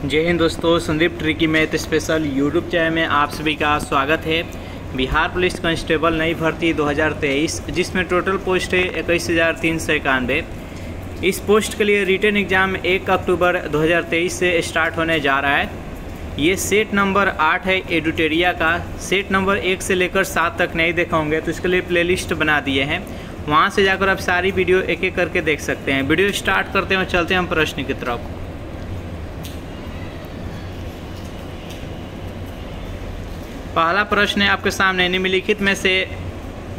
जय हिंद दोस्तों, Sandeep tricky math special YouTube channel में आप सभी का स्वागत है। बिहार पुलिस कांस्टेबल नई भर्ती 2023 जिसमें टोटल पोस्ट है 21,391। इस पोस्ट के लिए रिटन एग्ज़ाम 1 अक्टूबर 2023 से स्टार्ट होने जा रहा है। ये सेट नंबर 8 है एडुटेरिया का। सेट नंबर 1 से लेकर 7 तक नहीं देखा होंगे तो इसके लिए प्लेलिस्ट बना दिए हैं, वहाँ से जाकर आप सारी वीडियो एक एक करके देख सकते हैं। वीडियो स्टार्ट करते हैं और चलते हैं हम प्रश्न की तरफ। पहला प्रश्न है आपके सामने, निम्नलिखित में से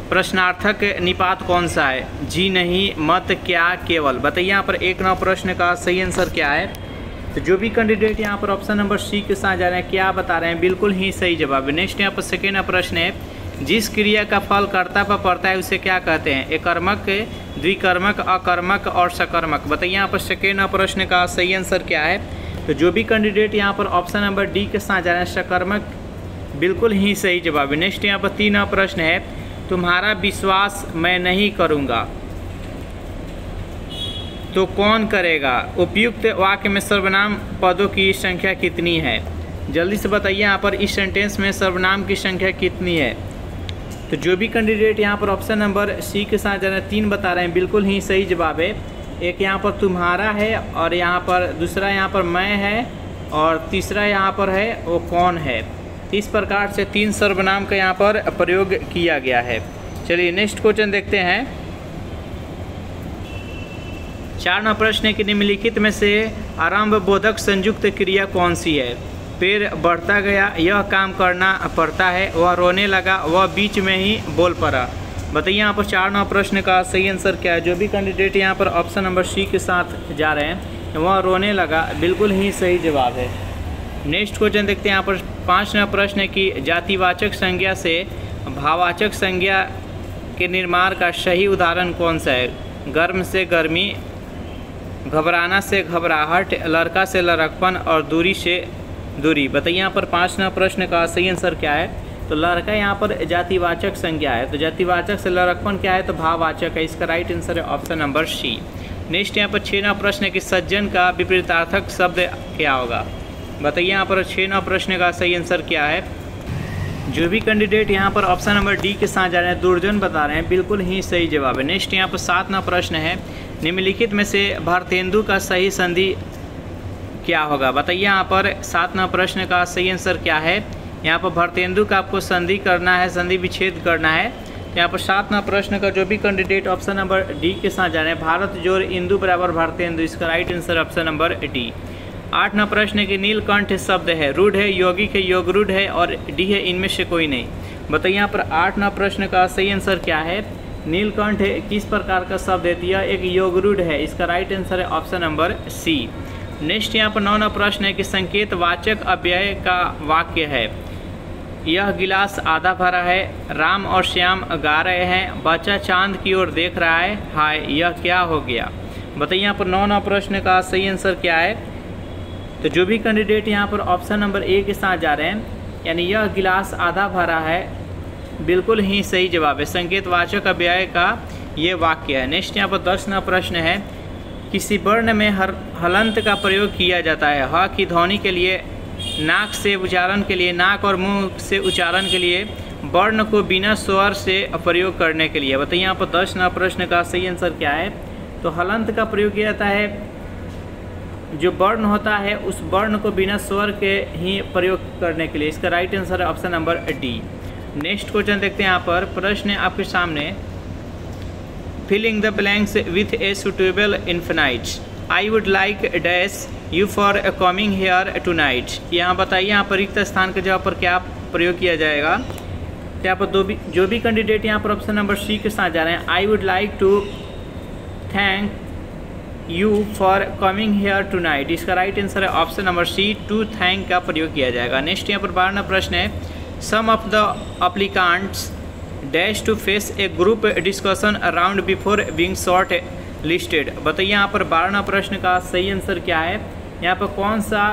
प्रश्नार्थक निपात कौन सा है? जी नहीं, मत, क्या, केवल। बताइए यहाँ पर 1 9 प्रश्न का सही आंसर क्या है? तो जो भी कैंडिडेट यहाँ पर ऑप्शन नंबर सी के साथ जा रहे हैं, क्या बता रहे हैं? बिल्कुल ही सही जवाब है। नेक्स्ट यहाँ पर सेकेंड प्रश्न है, जिस क्रिया का फल कर्ता पर पड़ता है उसे क्या कहते हैं? एकर्मक, द्विकर्मक, अकर्मक और सकर्मक। बताइए यहाँ पर सेकेंड प्रश्न का सही आंसर क्या है? तो जो भी कैंडिडेट यहाँ पर ऑप्शन नंबर डी के साथ जा रहे हैं, सकर्मक, बिल्कुल ही सही जवाब है। नेक्स्ट यहाँ पर 3 प्रश्न है, तुम्हारा विश्वास मैं नहीं करूँगा तो कौन करेगा? उपयुक्त वाक्य में सर्वनाम पदों की संख्या कितनी है? जल्दी से बताइए यहाँ पर इस सेंटेंस में सर्वनाम की संख्या कितनी है? तो जो भी कैंडिडेट यहाँ पर ऑप्शन नंबर सी के साथ जाना 3 बता रहे हैं, बिल्कुल ही सही जवाब है। एक यहाँ पर तुम्हारा है और यहाँ पर दूसरा यहाँ पर मैं है और तीसरा यहाँ पर है वो कौन है। इस प्रकार से 3 सर्वनाम का यहाँ पर प्रयोग किया गया है। चलिए नेक्स्ट क्वेश्चन देखते हैं। 4 प्रश्न है कि निम्नलिखित में से आरंभ बोधक संयुक्त क्रिया कौन सी है? पेड़ बढ़ता गया, यह काम करना पड़ता है, वह रोने लगा, वह बीच में ही बोल पड़ा। बताइए यहाँ पर 4 प्रश्न का सही आंसर क्या है? जो भी कैंडिडेट यहाँ पर ऑप्शन नंबर सी के साथ जा रहे हैं, वह रोने लगा, बिल्कुल ही सही जवाब है। नेक्स्ट क्वेश्चन देखते हैं। यहाँ पर 5 प्रश्न है कि जातिवाचक संज्ञा से भाववाचक संज्ञा के निर्माण का सही उदाहरण कौन सा है? गर्म से गर्मी, घबराना से घबराहट, लड़का से लड़कपन और दूरी से दूरी। बताइए यहाँ पर 5 प्रश्न का सही आंसर क्या है? तो लड़का यहाँ पर जातिवाचक संज्ञा है, तो जातिवाचक से लड़कपन क्या है? तो भाववाचक है। इसका राइट आंसर है ऑप्शन नंबर सी। नेक्स्ट यहाँ पर 6 प्रश्न है कि सज्जन का विपरीतार्थक शब्द क्या होगा? बताइए यहाँ पर 6 प्रश्न का सही आंसर क्या है? जो भी कैंडिडेट यहाँ पर ऑप्शन नंबर डी के साथ जा रहे हैं, दुर्जन बता रहे हैं, बिल्कुल ही सही जवाब है। नेक्स्ट यहाँ पर 7 प्रश्न है, निम्नलिखित में से भारतेंदु का सही संधि क्या होगा? बताइए यहाँ पर 7 प्रश्न का सही आंसर क्या है? यहाँ पर भारतेंदु का आपको संधि करना है, संधि विच्छेद करना है। यहाँ पर 7 प्रश्न का जो भी कैंडिडेट ऑप्शन नंबर डी के साथ जा रहे हैं, भारत जोड़ इंदु बराबर भारतेंदु, इसका right answer option number D. 8 प्रश्न है कि नीलकंठ शब्द है, रूढ़ है, यौगिक है, योग रूढ़ है और डी है, इनमें से कोई नहीं। बताइए यहाँ पर 8 प्रश्न का सही आंसर क्या है? नीलकंठ है किस प्रकार का शब्द है? यह एक योग रूढ़ है, इसका राइट आंसर है ऑप्शन नंबर सी। नेक्स्ट यहाँ पर 9 प्रश्न है कि संकेत वाचक अव्यय का वाक्य है, यह गिलास आधा भरा है, राम और श्याम गा रहे हैं, बच्चा चांद की ओर देख रहा है, हाय यह क्या हो गया? बताइए यहाँ पर 9 प्रश्न का सही आंसर क्या है? तो जो भी कैंडिडेट यहाँ पर ऑप्शन नंबर ए के साथ जा रहे हैं, यानी यह गिलास आधा भरा है, बिल्कुल ही सही जवाब है। संकेतवाचक अव्यय का ये वाक्य है। नेक्स्ट यहाँ पर 10 प्रश्न है, किसी वर्ण में हलंत का प्रयोग किया जाता है? ह की ध्वनि के लिए, नाक से उच्चारण के लिए, नाक और मुंह से उच्चारण के लिए, वर्ण को बिना स्वर से प्रयोग करने के लिए। बताइए यहाँ पर 10 प्रश्न का सही आंसर क्या है? तो हलंत का प्रयोग किया जाता है, जो वर्ण होता है उस वर्ण को बिना स्वर के ही प्रयोग करने के लिए। इसका राइट आंसर है option number D. Next question देखते हैं। यहाँ पर प्रश्न है आपके सामने, filling the blanks with a suitable infinite, I would like dash you for coming here tonight. यहाँ बताइए यहाँ पर रिक्त स्थान के जगह पर क्या प्रयोग किया जाएगा? तो यहाँ पर जो भी कैंडिडेट यहाँ पर ऑप्शन नंबर सी के साथ जा रहे हैं, I would like to thank you for coming here tonight, इसका राइट आंसर है option number C, to thank का प्रयोग किया जाएगा। नेक्स्ट यहाँ पर 12 प्रश्न है, some of the applicants dash to face a group discussion around before being short listed. बताइए यहाँ पर 12 प्रश्न का सही आंसर क्या है? यहाँ पर कौन सा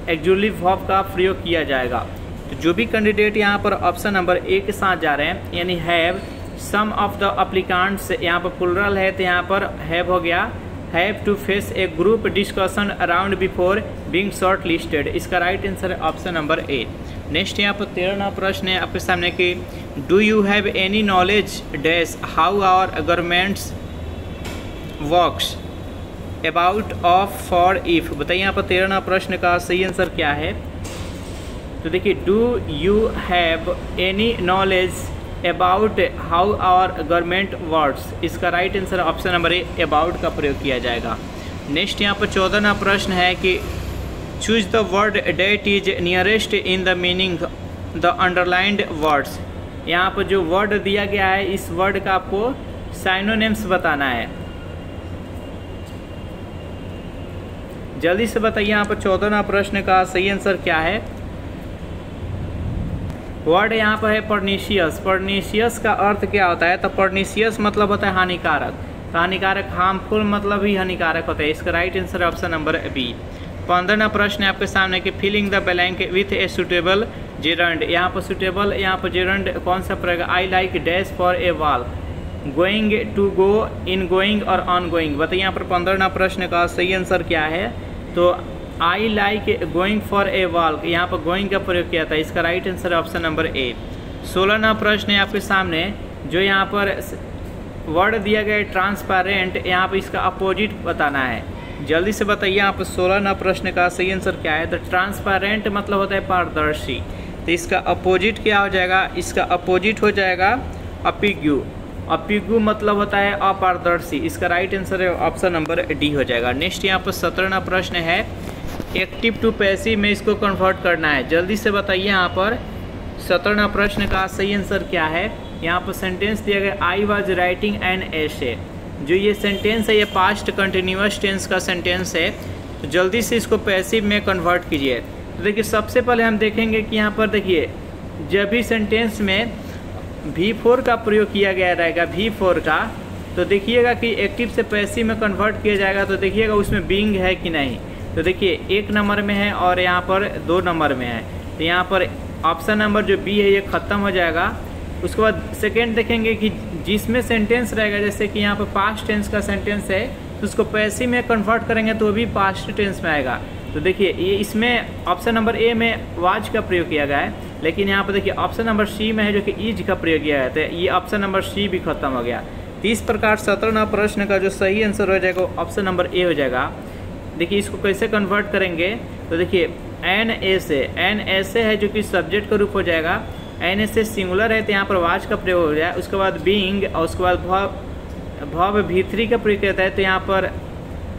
एक्जुलिव वर्ब का प्रयोग किया जाएगा? तो जो भी कैंडिडेट यहाँ पर ऑप्शन नंबर ए के साथ जा रहे हैं, यानी हैव, सम ऑफ द अप्लीकांट्स यहाँ पर प्लुरल है तो यहाँ पर हैव हो गया, have to face a group discussion around before being short listed. इसका राइट आंसर है ऑप्शन नंबर ए। नेक्स्ट यहाँ पर 13वां प्रश्न है आपके सामने कि do you have any knowledge dash how our governments works about of for if. बताइए यहाँ पर 13वां प्रश्न का सही आंसर क्या है। तो देखिए do you have any knowledge about how our government works. इसका right answer option number A about का प्रयोग किया जाएगा। नेक्स्ट यहाँ पर 14वां प्रश्न है कि choose the word that is nearest in the meaning the underlined words. यहाँ पर जो वर्ड दिया गया है इस वर्ड का आपको साइनोनिम्स बताना है। जल्दी से बताइए यहाँ पर 14वां प्रश्न का सही आंसर क्या है। वर्ड यहाँ पर है परनीशियस। परनीशियस का अर्थ क्या होता है, तो परनीशियस मतलब होता है हानिकारक। तो हानिकारक हार्मफुल मतलब ही हानिकारक होता है। इसका right answer option number B. 15वां प्रश्न है आपके सामने कि filling the blank with a suitable gerund. यहाँ पर सुटेबल यहाँ पर जेरंड कौन सा पड़ेगा। I like dash for a walk, going to go, in going और ऑन गोइंग। बताइए यहाँ पर 15वां प्रश्न का सही आंसर क्या है। तो I like going for a walk, यहाँ पर गोइंग का प्रयोग किया था। इसका right answer option number A. 16वां प्रश्न है आपके सामने जो यहाँ पर वर्ड दिया गया है ट्रांसपेरेंट, यहाँ पर इसका अपोजिट बताना है। जल्दी से बताइए आप 16वां प्रश्न का सही आंसर क्या है। तो ट्रांसपेरेंट मतलब होता है पारदर्शी, तो इसका अपोजिट क्या हो जाएगा। इसका अपोजिट हो जाएगा अपिग्यू। अपिग्यू मतलब होता है अपारदर्शी। इसका राइट आंसर है ऑप्शन नंबर डी हो जाएगा। नेक्स्ट यहाँ पर 17वां प्रश्न है एक्टिव टू पैसिव में इसको कन्वर्ट करना है। जल्दी से बताइए यहाँ पर 17वां प्रश्न का सही आंसर क्या है। यहाँ पर सेंटेंस दिया गया I was writing an essay. जो ये सेंटेंस है ये पास्ट कंटिन्यूअस टेंस का सेंटेंस है। तो जल्दी से इसको पैसिव में कन्वर्ट कीजिए। तो देखिए सबसे पहले हम देखेंगे कि यहाँ पर देखिए जब भी सेंटेंस में V4 का प्रयोग किया गया रहेगा V4 का, तो देखिएगा कि एक्टिव से पैसिव में कन्वर्ट किया जाएगा। तो देखिएगा उसमें बीइंग है कि नहीं। तो देखिए 1 नंबर में है और यहाँ पर 2 नंबर में है। तो यहाँ पर ऑप्शन नंबर जो बी है ये ख़त्म हो जाएगा। उसके बाद सेकेंड देखेंगे कि जिसमें सेंटेंस रहेगा, जैसे कि यहाँ पर पास्ट टेंस का सेंटेंस है तो उसको पैसिव में कन्वर्ट करेंगे तो भी पास्ट टेंस में आएगा। तो देखिए ये इसमें ऑप्शन नंबर ए में वाज का प्रयोग किया गया है, लेकिन यहाँ पर देखिए ऑप्शन नंबर सी में है जो कि इज का प्रयोग किया गया है। तो ये ऑप्शन नंबर सी भी खत्म हो गया। तो इस प्रकार 17वां प्रश्न का जो सही आंसर हो जाएगा ऑप्शन नंबर ए हो जाएगा। देखिए इसको कैसे कन्वर्ट करेंगे। तो देखिए एन ऐसे है जो कि सब्जेक्ट का रूप हो जाएगा। एन ऐसे सिंगुलर है तो यहाँ पर वाज का प्रयोग हो जाए। उसके बाद बीइंग और उसके बाद भव V3 का प्रयोग करता है तो यहाँ पर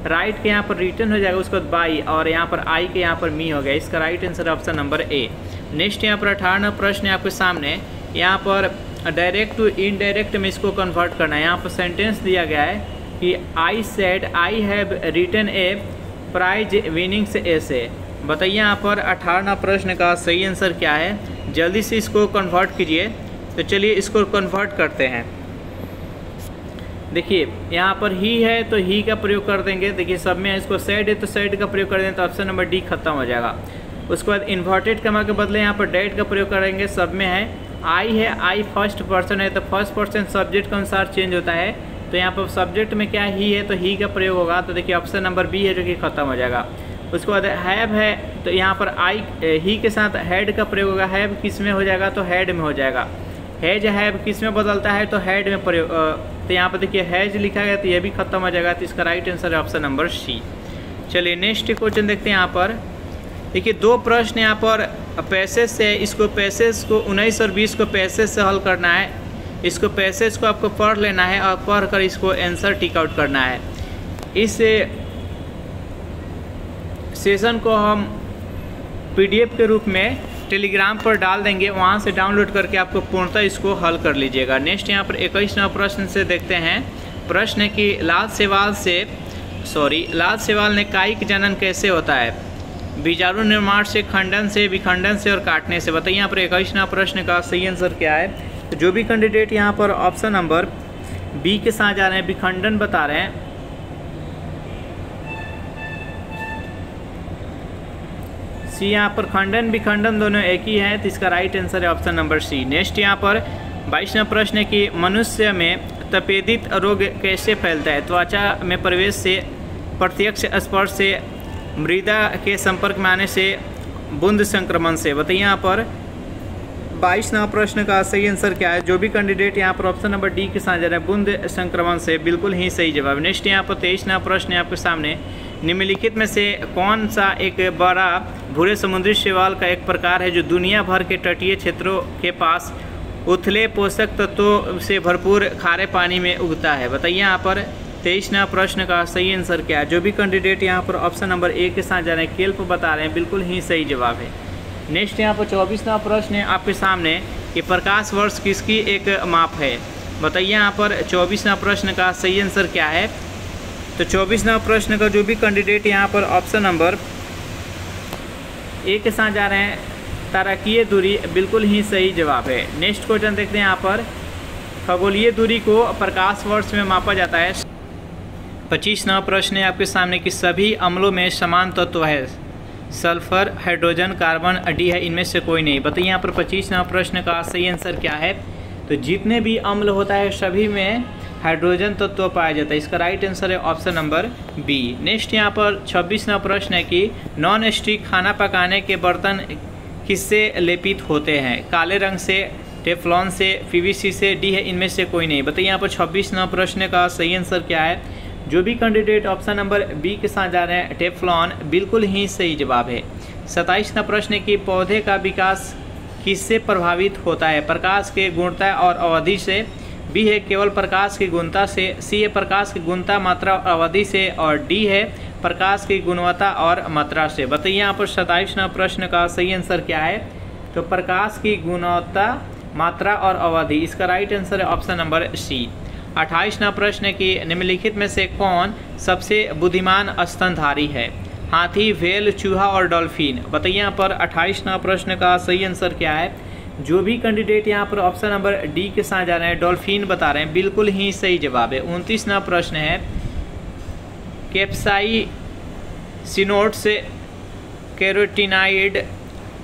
राइट के यहाँ पर रिटर्न हो जाएगा। उसके बाद बाई और यहाँ पर आई के यहाँ पर मी हो गया। इसका right answer option number A. Next यहाँ पर 18वां प्रश्न है आपके सामने। यहाँ पर डायरेक्ट टू इनडायरेक्ट में इसको कन्वर्ट करना है। यहाँ पर सेंटेंस दिया गया है कि I said I have written a prize winnings ऐसे। बताइए यहाँ पर 18वां प्रश्न का सही आंसर क्या है। जल्दी से इसको कन्वर्ट कीजिए। तो चलिए इसको कन्वर्ट करते हैं। देखिए यहाँ पर ही है तो ही का प्रयोग कर देंगे। देखिए सब में इसको सेड है तो सेड का प्रयोग कर देंगे तो ऑप्शन नंबर डी खत्म हो जाएगा। उसके बाद इन्वर्टेड कमा के बदले यहाँ पर डेट का प्रयोग करेंगे। सब में है आई है, आई फर्स्ट पर्सन है तो फर्स्ट पर्सन सब्जेक्ट के अनुसार चेंज होता है। तो यहाँ पर सब्जेक्ट में क्या ही है तो ही का प्रयोग होगा। तो देखिए ऑप्शन नंबर बी है जो कि खत्म हो जाएगा। उसके बाद हैव है तो यहाँ पर आई ही के साथ हैड का प्रयोग होगा। हैव किस में हो जाएगा तो हैड में हो जाएगा। हैज हैव किस में बदलता है तो हैड में प्रयोग। तो यहाँ पर देखिए हैज लिखा गया तो ये भी खत्म हो जाएगा। तो इसका राइट आंसर है ऑप्शन नंबर सी। चलिए नेक्स्ट क्वेश्चन देखते हैं। यहाँ पर देखिए 2 प्रश्न यहाँ पर पैसेज से, इसको पैसेज को 19 और 20 को पैसेज से हल करना है। इसको पैसेज को आपको पढ़ लेना है और पढ़ कर इसको आंसर टिक आउट करना है। इस सेशन को हम PDF के रूप में टेलीग्राम पर डाल देंगे, वहाँ से डाउनलोड करके आपको पूर्णतः इसको हल कर लीजिएगा। नेक्स्ट यहाँ पर 21वां प्रश्न से देखते हैं। प्रश्न है कि लाल सेवाल ने कायिक जनन कैसे होता है। बीजाणु निर्माण से, खंडन से, विखंडन से और काटने से। बताइए यहाँ पर 21वां प्रश्न का सही आंसर क्या है। तो जो भी कैंडिडेट यहाँ पर ऑप्शन नंबर बी के साथ जा रहे हैं, विखंडन बता रहे हैं, सी यहाँ पर खंडन विखंडन दोनों एक ही है। तो इसका राइट आंसर है ऑप्शन नंबर सी। नेक्स्ट यहाँ पर 22वां प्रश्न है कि मनुष्य में तपेदिक रोग कैसे फैलता है। त्वचा में प्रवेश से, प्रत्यक्ष स्पर्श से, मृदा के संपर्क में आने से, बूंद संक्रमण से। बताइए यहाँ पर 22वां प्रश्न का सही आंसर क्या है? जो भी कैंडिडेट यहाँ पर ऑप्शन नंबर डी के साथ जा रहे हैं, बूंद संक्रमण से, बिल्कुल ही सही जवाब। नेक्स्ट यहाँ पर 23वां प्रश्न है आपके सामने, निम्नलिखित में से कौन सा एक बड़ा भूरे समुद्री शैवाल का एक प्रकार है जो दुनिया भर के तटीय क्षेत्रों के पास उथले पोषक तत्वों से भरपूर खारे पानी में उगता है? बताइए यहाँ पर 23वां प्रश्न का सही आंसर क्या है? जो भी कैंडिडेट यहाँ पर ऑप्शन नंबर ए के साथ जा रहे हैं, केल्प बता रहे हैं, बिल्कुल ही सही जवाब है। नेक्स्ट यहाँ पर 24वां प्रश्न है आपके सामने कि प्रकाश वर्ष किसकी एक माप है? बताइए यहाँ पर 24वां प्रश्न का सही आंसर क्या है? तो 24वां प्रश्न का जो भी कैंडिडेट यहाँ पर ऑप्शन नंबर ए के साथ जा रहे हैं, तारकीय दूरी, बिल्कुल ही सही जवाब है। नेक्स्ट क्वेश्चन देखते हैं यहाँ पर, खगोलीय दूरी को प्रकाश वर्ष में मापा जाता है। 25वां प्रश्न है आपके सामने कि सभी अम्लों में समान तत्व है, सल्फर, हाइड्रोजन, कार्बन, डी है, इनमें से कोई नहीं। बताइए यहाँ पर 25वां प्रश्न का सही आंसर क्या है? तो जितने भी अम्ल होता है सभी में हाइड्रोजन तत्व पाया जाता है। इसका राइट आंसर है ऑप्शन नंबर बी। नेक्स्ट यहाँ पर 26वां प्रश्न है कि नॉन स्टिक खाना पकाने के बर्तन किससे लेपित होते हैं? काले रंग से, टेफ्लॉन से, पीवीसी से, डी है, इनमें से कोई नहीं। बताइए यहाँ पर 26वां प्रश्न का सही आंसर क्या है? जो भी कैंडिडेट ऑप्शन नंबर बी के साथ जा रहे हैं, टेफ्लॉन, बिल्कुल ही सही जवाब है। 27वां प्रश्न है कि पौधे का विकास किससे प्रभावित होता है? प्रकाश के गुणता और अवधि से, बी है केवल प्रकाश की गुणता से, सी है प्रकाश की गुणता, मात्रा और अवधि से, और डी है प्रकाश की गुणवत्ता और मात्रा से। बताइए यहाँ पर 27वां प्रश्न का सही आंसर क्या है? तो प्रकाश की गुणवत्ता, मात्रा और अवधि। इसका राइट आंसर है ऑप्शन नंबर सी। 28वां प्रश्न है कि निम्नलिखित में से कौन सबसे बुद्धिमान स्तनधारी है? हाथी, व्हेल, चूहा और डॉल्फिन। बताइए यहाँ पर 28वां प्रश्न का सही आंसर क्या है? जो भी कैंडिडेट यहाँ पर ऑप्शन नंबर डी के साथ जा रहे हैं, डॉल्फिन बता रहे हैं, बिल्कुल ही सही जवाब है। 29वां प्रश्न है, कैप्साइसिनोट्स, कैरोटीनाइड,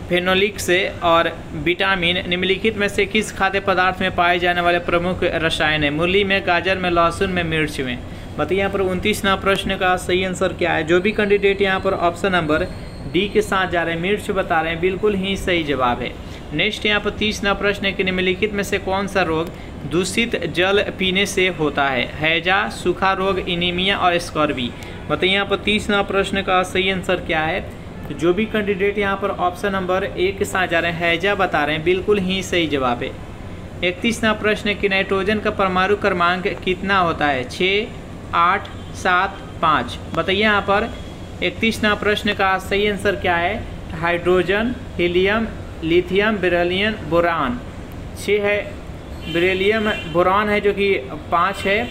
फेनोलिक्स और विटामिन निम्नलिखित में से किस खाद्य पदार्थ में पाए जाने वाले प्रमुख रसायन है? मूली में, गाजर में, लहसुन में, मिर्च में। बताइए यहाँ पर 29वां प्रश्न का सही आंसर क्या है? जो भी कैंडिडेट यहाँ पर ऑप्शन नंबर डी के साथ जा रहे हैं, मिर्च बता रहे हैं, बिल्कुल ही सही जवाब है। नेक्स्ट यहाँ पर 30वां प्रश्न है कि निम्नलिखित में से कौन सा रोग दूषित जल पीने से होता है? हैजा, सूखा रोग, एनीमिया और स्कर्वी। बताइए यहाँ पर 30वां प्रश्न का सही आंसर क्या है? तो जो भी कैंडिडेट यहाँ पर ऑप्शन नंबर ए के साथ जा रहे हैं, हैजा बता रहे हैं, बिल्कुल ही सही जवाब है। 31वां प्रश्न है कि नाइट्रोजन का परमाणु क्रमांक कितना होता है? 6, 8, 7, 5। बताइए यहाँ पर 31वां प्रश्न का सही आंसर क्या है? Hydrogen, helium, lithium, beryllium, boron. 6 है बेरिलियम, बोरान है जो कि 5 है,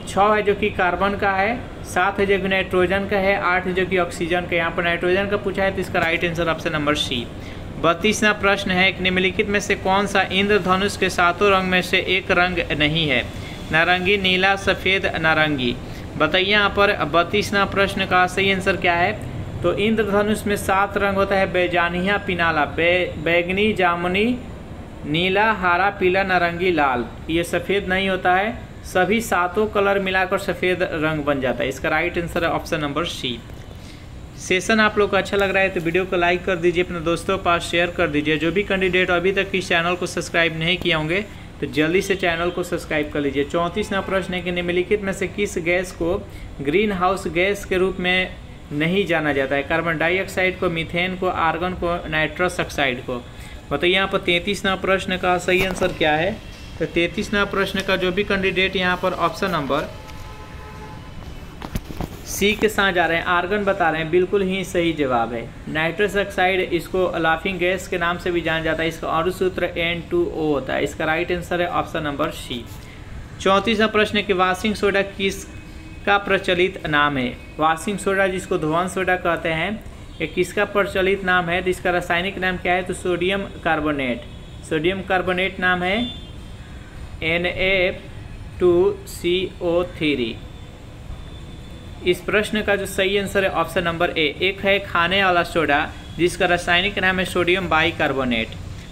6 है जो कि कार्बन का है, 7 है जो कि नाइट्रोजन का है, 8 है जो कि ऑक्सीजन का। यहाँ पर नाइट्रोजन का पूछा है तो इसका right answer option number C. 32वां प्रश्न है कि निम्नलिखित में से कौन सा इंद्रधनुष के 7 रंग में से एक रंग नहीं है? नारंगी, नीला, सफ़ेद, नारंगी। बताइए यहाँ पर 32वां प्रश्न का सही आंसर क्या है? तो इंद्रधनुष में 7 रंग होता है, बेजानिया, पिनाला, बैगनी, जामुनी, नीला, हरा, पीला, नारंगी, लाल। ये सफ़ेद नहीं होता है, सभी 7 कलर मिलाकर सफ़ेद रंग बन जाता है। इसका राइट आंसर है ऑप्शन नंबर सी। सेशन आप लोग को अच्छा लग रहा है तो वीडियो को लाइक कर दीजिए, अपने दोस्तों के पास शेयर कर दीजिए। जो भी कैंडिडेट अभी तक इस चैनल को सब्सक्राइब नहीं किए होंगे तो जल्दी से चैनल को सब्सक्राइब कर लीजिए। 34वां प्रश्न है कि निम्नलिखित में से किस गैस को ग्रीन हाउस गैस के रूप में नहीं जाना जाता है? कार्बन डाइऑक्साइड को, मीथेन को, आर्गन को, नाइट्रस ऑक्साइड को। बताइए यहाँ पर 33वां प्रश्न का सही आंसर क्या है? तो 33वां प्रश्न का जो भी कैंडिडेट यहाँ पर ऑप्शन नंबर सी के साथ जा रहे हैं, आर्गन बता रहे हैं, बिल्कुल ही सही जवाब है। नाइट्रस ऑक्साइड इसको लाफिंग गैस के नाम से भी जाना जाता है, इसका अणु सूत्र N2O होता है। इसका राइट आंसर है ऑप्शन नंबर सी। 34वां प्रश्न है कि वाशिंग सोडा किसका प्रचलित नाम है? वाशिंग सोडा जिसको धोवन सोडा कहते हैं, ये किसका प्रचलित नाम है? तो इसका रासायनिक नाम क्या है? तो सोडियम कार्बोनेट। सोडियम कार्बोनेट नाम है Na2CO3। इस प्रश्न का जो सही आंसर है ऑप्शन नंबर ए। एक है खाने वाला सोडा जिसका रासायनिक नाम है सोडियम बाइकार्बोनेट।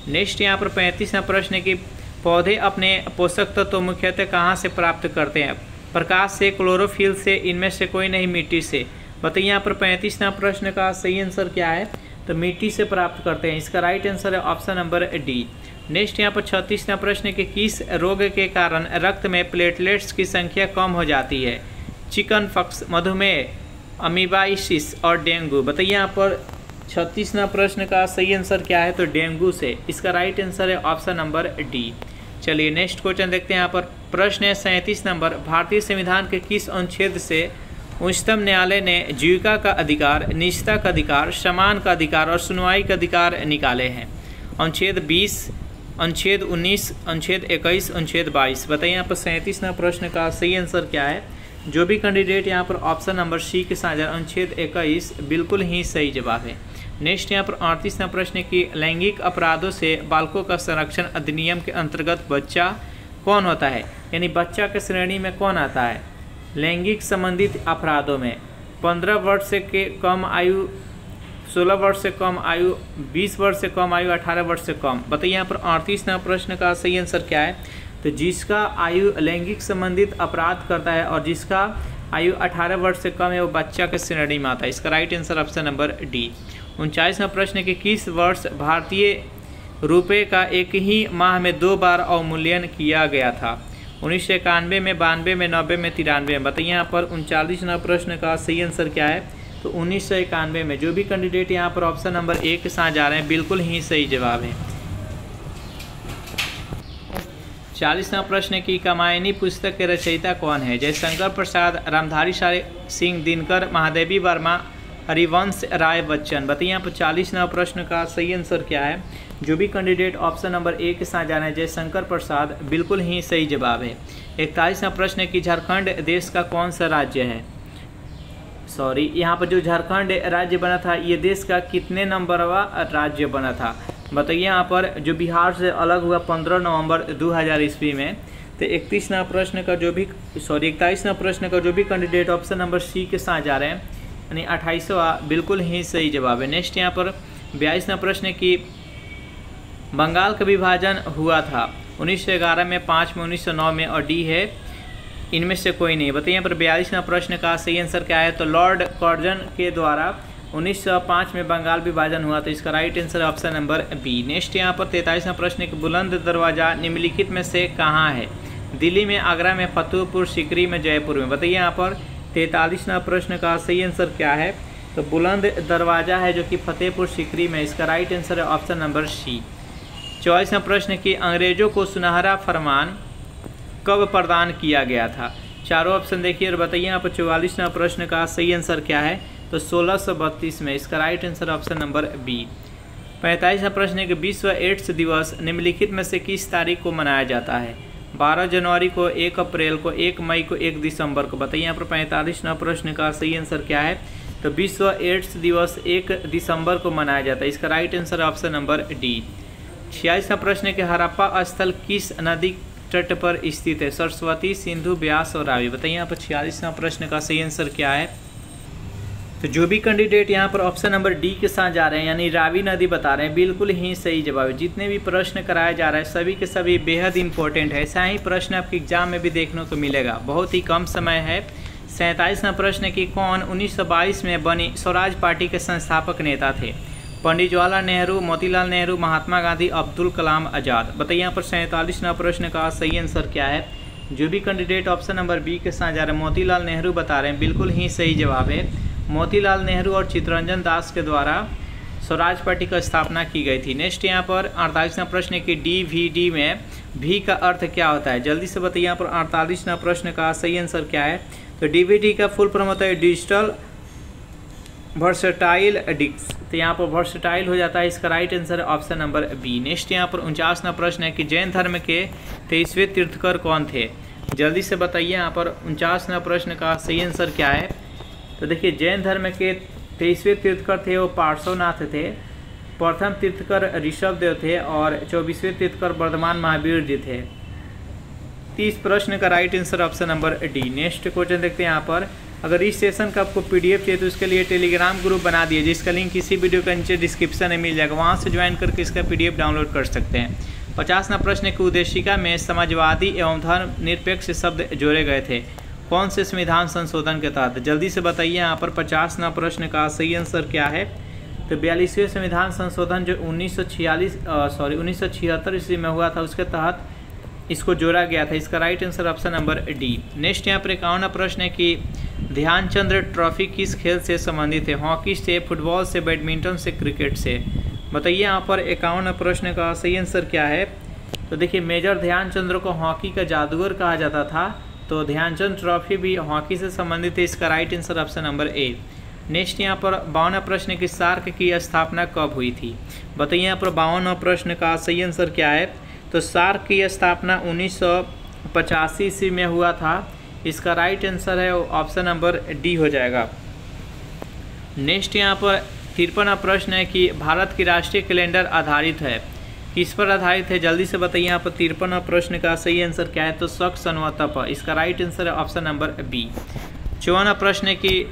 नेक्स्ट यहाँ पर 35वां प्रश्न है कि पौधे अपने पोषक तत्व मुख्यतः कहाँ से प्राप्त करते हैं? प्रकाश से, क्लोरोफिल से, इनमें से कोई नहीं, मिट्टी से। बताइए यहाँ पर 35वां प्रश्न का सही आंसर क्या है? तो मिट्टी से प्राप्त करते हैं। इसका राइट आंसर है ऑप्शन नंबर डी। नेक्स्ट यहाँ पर 36वां प्रश्न कि किस रोग के कारण रक्त में प्लेटलेट्स की संख्या कम हो जाती है? चिकन पॉक्स, मधुमेह, अमीबाइसिस और डेंगू। बताइए यहाँ पर 36वां प्रश्न का सही आंसर क्या है? तो डेंगू से। इसका राइट आंसर है ऑप्शन नंबर डी। चलिए नेक्स्ट क्वेश्चन देखते हैं। यहाँ पर प्रश्न है 37 नंबर, भारतीय संविधान के किस अनुच्छेद से उच्चतम न्यायालय ने जीविका का अधिकार, निजता का अधिकार, समान का अधिकार और सुनवाई का अधिकार निकाले हैं? अनुच्छेद 20, अनुच्छेद 19, अनुच्छेद 21, अनुच्छेद 22। बताइए यहाँ पर 37वां प्रश्न का सही आंसर क्या है? जो भी कैंडिडेट यहाँ पर ऑप्शन नंबर सी के साथ अनुच्छेद 21 बिल्कुल ही सही जवाब है। नेक्स्ट यहाँ पर 38वां प्रश्न की लैंगिक अपराधों से बालकों का संरक्षण अधिनियम के अंतर्गत बच्चा कौन होता है? यानी बच्चा के श्रेणी में कौन आता है? लैंगिक संबंधित अपराधों में 15 वर्ष से कम आयु, 16 वर्ष से कम आयु, 20 वर्ष से कम आयु, 18 वर्ष से कम। बताइए यहाँ पर 38वां प्रश्न का सही आंसर क्या है? तो जिसका आयु लैंगिक संबंधित अपराध करता है और जिसका आयु 18 वर्ष से कम है वो बच्चा के श्रेणी में आता है। इसका right answer option number D. 39वां प्रश्न कि किस वर्ष भारतीय रुपये का एक ही माह में 2 बार अवमूल्यन किया गया था? 1991 में, 92 में, 90 में, 93 में। बताइए यहाँ पर 39वां प्रश्न का सही आंसर क्या है? तो 1991 में। जो भी कैंडिडेट यहाँ पर ऑप्शन नंबर ए के साथ जा रहे हैं बिल्कुल ही सही जवाब है। 40वां प्रश्न की कामायनी पुस्तक के रचयिता कौन है? जयशंकर प्रसाद, रामधारी सिंह दिनकर, महादेवी वर्मा, हरिवंश राय बच्चन। बताइए यहाँ पर 40वां प्रश्न का सही आंसर क्या है? जो भी कैंडिडेट ऑप्शन नंबर ए के साथ जाना है जयशंकर प्रसाद बिल्कुल ही सही जवाब है। 41वां प्रश्न की झारखंड देश का कौन सा राज्य है? सॉरी, यहाँ पर जो झारखंड राज्य बना था ये देश का कितने नंबरवा राज्य बना था? बताइए यहाँ पर जो बिहार से अलग हुआ 15 नवंबर 2000 ईस्वी में। तो 41वां प्रश्न का जो भी 41वां प्रश्न का जो भी कैंडिडेट ऑप्शन नंबर सी के साथ जा रहे हैं यानी 28वां बिल्कुल ही सही जवाब है। नेक्स्ट यहाँ पर 42वां प्रश्न की बंगाल का विभाजन हुआ था 1911 में, 5 में, 1909 में और डी है इनमें से कोई नहीं। बताइए यहाँ पर 42वां प्रश्न का सही आंसर क्या है? तो लॉर्ड कर्जन के द्वारा 1905 में बंगाल विभाजन हुआ। तो इसका right answer option number B. Next यहाँ पर 43वां प्रश्न कि बुलंद दरवाज़ा निम्नलिखित में से कहाँ है? दिल्ली में, आगरा में, फतेहपुर सीकरी में, जयपुर में। बताइए यहाँ पर 43वां प्रश्न का सही आंसर क्या है? तो बुलंद दरवाज़ा है जो कि फतेहपुर सीकरी में। इसका राइट आंसर है ऑप्शन नंबर सी। 44वां प्रश्न कि अंग्रेजों को सुनहरा फरमान कब प्रदान किया गया था? चारों ऑप्शन देखिए और बताइए यहाँ पर 44वां प्रश्न का सही आंसर क्या है? तो 1632 में। इसका right answer option number B. 45वां प्रश्न कि विश्व एड्स दिवस निम्नलिखित में से किस तारीख को मनाया जाता है? 12 जनवरी को, 1 अप्रैल को, 1 मई को, 1 दिसंबर को। बताइए यहाँ पर 45वां प्रश्न का सही आंसर क्या है? तो विश्व एड्स दिवस 1 दिसंबर को मनाया जाता है। इसका right answer option number D. 46वां प्रश्न कि हड़प्पा स्थल किस नदी तट पर स्थित है? सरस्वती, सिंधु, ब्यास और रावी। बताइए यहाँ पर 46वां प्रश्न का सही आंसर क्या है? तो जो भी कैंडिडेट यहाँ पर ऑप्शन नंबर डी के साथ जा रहे हैं यानी रावी नदी बता रहे हैं बिल्कुल ही सही जवाब है। जितने भी प्रश्न कराया जा रहा है सभी के सभी बेहद इंपॉर्टेंट है। ऐसा ही प्रश्न आपके एग्जाम में भी देखने को मिलेगा। बहुत ही कम समय है। 47वां प्रश्न की कौन 1922 में बनी स्वराज पार्टी के संस्थापक नेता थे? पंडित जवाहरलाल नेहरू, मोतीलाल नेहरू, महात्मा गांधी, अब्दुल कलाम आज़ाद। बताइए यहाँ पर 47वां प्रश्न का सही आंसर क्या है? जो भी कैंडिडेट ऑप्शन नंबर बी के साथ जा रहे हैं मोतीलाल नेहरू बता रहे हैं बिल्कुल ही सही जवाब है। मोतीलाल नेहरू और चित्तरंजन दास के द्वारा स्वराज पार्टी की स्थापना की गई थी। नेक्स्ट यहाँ पर 48वां प्रश्न की डीवीडी में भी का अर्थ क्या होता है? जल्दी से बताइए यहाँ पर 48वां प्रश्न का सही आंसर क्या है? तो डीवीडी का फुल फॉर्म होता है डिजिटल वर्सेटाइल डिस्क। तो यहाँ पर वर्सेटाइल हो जाता है। इसका राइट आंसर है ऑप्शन नंबर बी। नेक्स्ट यहाँ पर 49वां प्रश्न है कि जैन धर्म के 23वें तीर्थकर कौन थे? जल्दी से बताइए यहाँ पर 49वां प्रश्न का सही आंसर क्या है? तो देखिए जैन धर्म के 23वें तीर्थकर थे वो पार्श्वनाथ थे, प्रथम तीर्थकर ऋषभ देव थे और 24वें तीर्थकर वर्धमान महावीर जी थे। 30 प्रश्न का right answer option number D. Next question देखते हैं यहाँ पर अगर इस सेशन का आपको पीडीएफ चाहिए तो उसके लिए टेलीग्राम ग्रुप बना दिए जिसका लिंक इसी वीडियो के नीचे डिस्क्रिप्शन में मिल जाएगा, वहाँ से ज्वाइन करके इसका पीडीएफ डाउनलोड कर सकते हैं। 50वां प्रश्न की उद्देशिका में समाजवादी एवं धर्म निरपेक्ष शब्द जोड़े गए थे। कौन से संविधान संशोधन के तहत? जल्दी से बताइए यहाँ पर 50वां प्रश्न का सही आंसर क्या है? तो 42वें संविधान संशोधन जो 1976 ईस्वी में हुआ था, उसके तहत इसको जोड़ा गया था। इसका right answer option number D. Next यहाँ पर 51वां प्रश्न है कि ध्यानचंद ट्रॉफी किस खेल से संबंधित है? हॉकी से, फुटबॉल से, बैडमिंटन से, क्रिकेट से? बताइए यहाँ पर 51वां प्रश्न का सही आंसर क्या है? तो देखिए, मेजर ध्यानचंद को हॉकी का जादूगर कहा जाता था, तो ध्यानचंद ट्रॉफी भी हॉकी से संबंधित है। इसका right answer option number A. Next यहाँ पर 52वां प्रश्न की सार्क की स्थापना कब हुई थी? बताइए यहाँ पर 52वां प्रश्न का सही आंसर क्या है? तो सार्क की स्थापना 1985 ईस्वी में हुआ था। इसका राइट आंसर है ऑप्शन नंबर डी हो जाएगा। नेक्स्ट यहाँ पर 53वां प्रश्न है कि भारत की राष्ट्रीय कैलेंडर आधारित है, किस पर आधारित है? जल्दी से बताइए यहाँ पर 53वां प्रश्न का सही आंसर क्या है? तो शक संवत पर। इसका राइट आंसर है ऑप्शन नंबर बी। 54वां प्रश्न है कि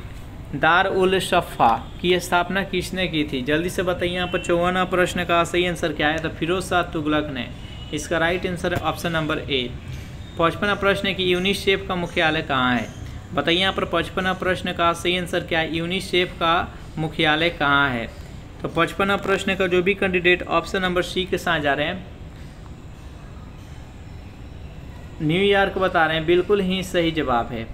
दार उल सफ़ा की स्थापना किसने की थी? जल्दी से बताइए यहाँ पर 54वां प्रश्न का सही आंसर क्या है? तो फिरोज शाह तुगलक ने। इसका राइट आंसर है ऑप्शन नंबर ए। 55वां प्रश्न है कि यूनिसेफ का मुख्यालय कहाँ है? बताइए यहाँ पर 55वां प्रश्न का सही आंसर क्या है? यूनिसेफ का मुख्यालय कहाँ है? तो 55वां प्रश्न का जो भी कैंडिडेट ऑप्शन नंबर सी के साथ जा रहे हैं, न्यूयॉर्क बता रहे हैं, बिल्कुल ही सही जवाब है।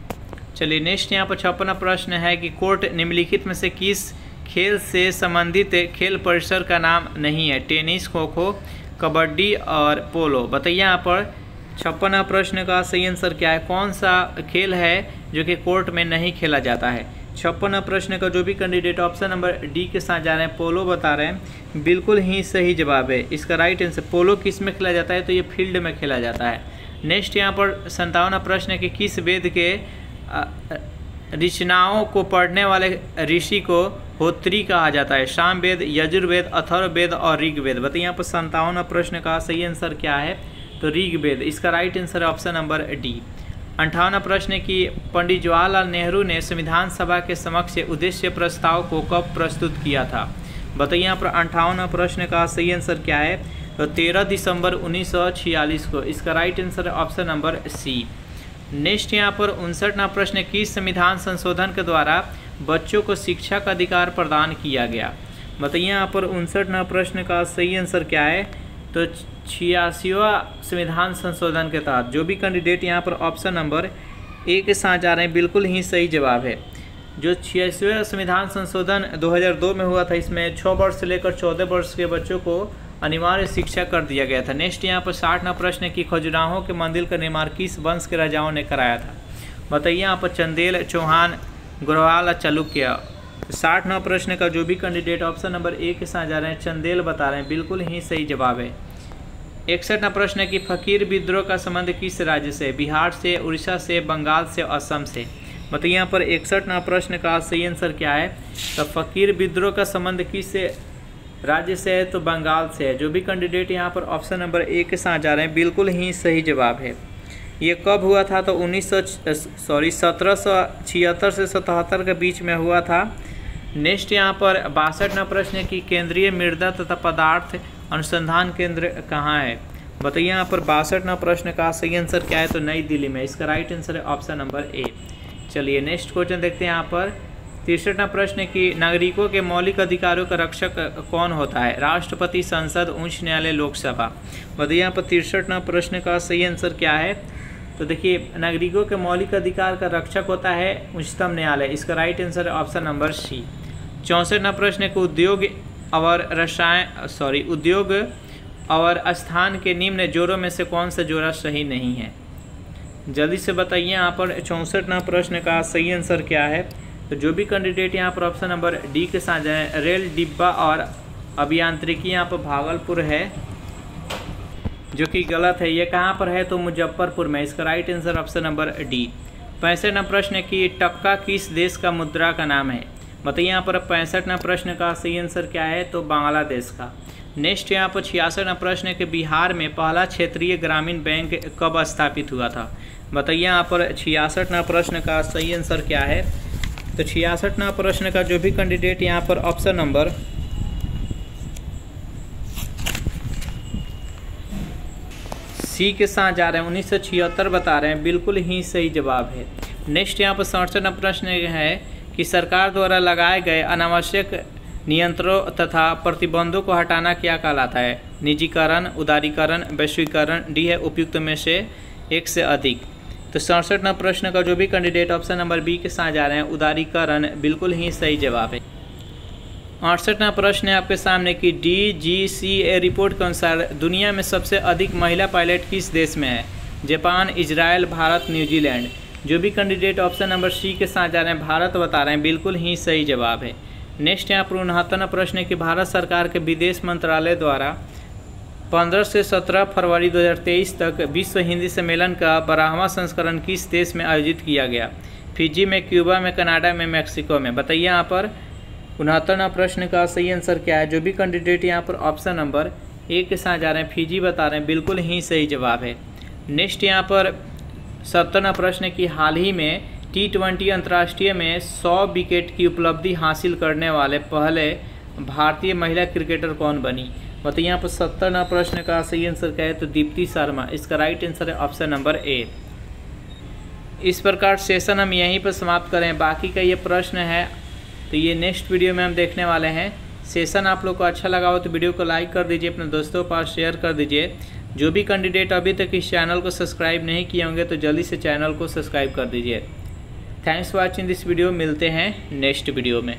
चलिए नेक्स्ट यहाँ पर 56वां प्रश्न है कि कोर्ट निम्नलिखित में से किस खेल से संबंधित खेल परिसर का नाम नहीं है? टेनिस, खो खो, कबड्डी और पोलो। बताइए यहाँ पर 56वां प्रश्न का सही आंसर क्या है? कौन सा खेल है जो कि कोर्ट में नहीं खेला जाता है? 56वां प्रश्न का जो भी कैंडिडेट ऑप्शन नंबर डी के साथ जा रहे हैं, पोलो बता रहे हैं, बिल्कुल ही सही जवाब है। इसका राइट आंसर पोलो किस में खेला जाता है? तो ये फील्ड में खेला जाता है। नेक्स्ट यहाँ पर 57वां प्रश्न है कि किस वेद के रचनाओं को पढ़ने वाले ऋषि को होत्री कहा जाता है? साम वेद, यजुर्वेद, अथर्ववेद और ऋग्वेद। बताइए यहाँ पर 57वां प्रश्न का सही आंसर क्या है? तो ऋग्वेद। इसका राइट आंसर है ऑप्शन नंबर डी। 58वां प्रश्न है कि पंडित जवाहरलाल नेहरू ने संविधान सभा के समक्ष उद्देश्य प्रस्ताव को कब प्रस्तुत किया था? बताइए यहाँ पर 58वां प्रश्न का सही आंसर क्या है? तो 13 दिसंबर 1946 को। इसका राइट आंसर है ऑप्शन नंबर सी। नेक्स्ट यहाँ पर 59वां प्रश्न है कि संविधान संशोधन के द्वारा बच्चों को शिक्षा का अधिकार प्रदान किया गया? बताइए यहाँ पर 59वां प्रश्न का सही आंसर क्या है? तो 86वां संविधान संशोधन के तहत। जो भी कैंडिडेट यहाँ पर ऑप्शन नंबर ए के साथ जा रहे हैं, बिल्कुल ही सही जवाब है। जो 86वां संविधान संशोधन 2002 में हुआ था, इसमें 6 वर्ष से लेकर 14 वर्ष के बच्चों को अनिवार्य शिक्षा कर दिया गया था। नेक्स्ट यहाँ पर 60वां प्रश्न है कि खजुराहो के मंदिर का निर्माण किस वंश के राजाओं ने कराया था? बताइए यहाँ पर चंदेल, चौहान, गोरवाल, चालुक्य। 60वां प्रश्न का जो भी कैंडिडेट ऑप्शन नंबर ए के साथ जा रहे हैं, चंदेल बता रहे हैं, बिल्कुल ही सही जवाब है। 61वां प्रश्न है कि फकीर विद्रोह का संबंध किस राज्य से? बिहार से, उड़ीसा से, बंगाल से, असम से। बताइए यहाँ पर 61वां प्रश्न का सही आंसर क्या है? तो फकीर विद्रोह का संबंध किस राज्य से है? तो बंगाल से है। जो भी कैंडिडेट यहाँ पर ऑप्शन नंबर ए के साथ जा रहे हैं, बिल्कुल ही सही जवाब है। ये कब हुआ था? तो 1776 से 77 के बीच में हुआ था। नेक्स्ट यहाँ पर 62वां प्रश्न है कि केंद्रीय मृदा तथा पदार्थ अनुसंधान केंद्र कहाँ है? बताइए यहाँ पर 62वां प्रश्न का सही आंसर क्या है? तो नई दिल्ली में। इसका राइट आंसर है ऑप्शन नंबर ए। चलिए नेक्स्ट क्वेश्चन देखते हैं यहाँ पर 63वां प्रश्न है कि नागरिकों के मौलिक अधिकारों का रक्षक कौन होता है? राष्ट्रपति, संसद, उच्च न्यायालय, लोकसभा। बताइए यहाँ पर 63वां प्रश्न का सही आंसर क्या है? तो देखिए, नागरिकों के मौलिक अधिकार का रक्षक होता है उच्चतम न्यायालय। इसका राइट आंसर है ऑप्शन नंबर सी। 64वां प्रश्न है कि उद्योग और स्थान के निम्न जोड़ों में से कौन सा जोड़ा सही नहीं है? जल्दी से बताइए यहाँ पर 64वां प्रश्न का सही आंसर क्या है? तो जो भी कैंडिडेट यहाँ पर ऑप्शन नंबर डी के साथ जाए, रेल, डिब्बा और अभियांत्रिकी, यहाँ पर भागलपुर है, जो कि गलत है। ये कहाँ पर है? तो मुजफ्फरपुर में। इसका right answer option number D. 65वां प्रश्न है कि टक्का किस देश का मुद्रा का नाम है? बताइए यहाँ पर 65वां प्रश्न का सही आंसर क्या है? तो बांग्लादेश का। नेक्स्ट यहाँ पर 66वां प्रश्न है कि बिहार में पहला क्षेत्रीय ग्रामीण बैंक कब स्थापित हुआ था? बताइए यहाँ पर 66वां प्रश्न का सही आंसर क्या है? तो 66वां प्रश्न का जो भी कैंडिडेट यहाँ पर ऑप्शन नंबर सी के साथ जा रहे हैं, 1976 बता रहे हैं, बिल्कुल ही सही जवाब है। नेक्स्ट यहाँ पर 67वां प्रश्न है कि सरकार द्वारा लगाए गए अनावश्यक नियंत्रणों तथा प्रतिबंधों को हटाना क्या कहलाता है? निजीकरण, उदारीकरण, वैश्वीकरण, डी है उपयुक्त में से एक से अधिक। तो 67वां प्रश्न का जो भी कैंडिडेट ऑप्शन नंबर बी के साथ जा रहे हैं, उदारीकरण बिल्कुल ही सही जवाब है। 68वां प्रश्न है आपके सामने कि DGCA रिपोर्ट के अनुसार दुनिया में सबसे अधिक महिला पायलट किस देश में है? Japan, Israel, Bharat, New Zealand. जो भी कैंडिडेट ऑप्शन नंबर सी के साथ जा रहे हैं भारत बता रहे हैं, बिल्कुल ही सही जवाब है। नेक्स्ट यहाँ पर 69वां प्रश्न है कि भारत सरकार के विदेश मंत्रालय द्वारा 15 से 17 फरवरी 2023 तक विश्व हिंदी सम्मेलन का 12वां संस्करण किस देश में आयोजित किया गया? फिजी में, क्यूबा में, कनाडा में, मैक्सिको में। बताइए यहाँ पर 69वां प्रश्न का सही आंसर क्या है? जो भी कैंडिडेट यहाँ पर ऑप्शन नंबर ए के साथ जा रहे हैं, फिजी बता रहे हैं, बिल्कुल ही सही जवाब है। नेक्स्ट यहाँ पर 70वां प्रश्न की हाल ही में T20 अंतर्राष्ट्रीय में 100 विकेट की उपलब्धि हासिल करने वाले पहले भारतीय महिला क्रिकेटर कौन बनी? बताइए यहाँ पर 70वां प्रश्न का सही आंसर क्या है? तो दीप्ति शर्मा। इसका राइट आंसर है ऑप्शन नंबर ए। इस प्रकार सेशन हम यहीं पर समाप्त करें। बाकी का ये प्रश्न है तो ये नेक्स्ट वीडियो में हम देखने वाले हैं। सेशन आप लोग को अच्छा लगा हो तो वीडियो को लाइक कर दीजिए, अपने दोस्तों के पास शेयर कर दीजिए। जो भी कैंडिडेट अभी तक इस चैनल को सब्सक्राइब नहीं किए होंगे तो जल्दी से चैनल को सब्सक्राइब कर दीजिए। Thanks for watching this video. मिलते हैं नेक्स्ट वीडियो में।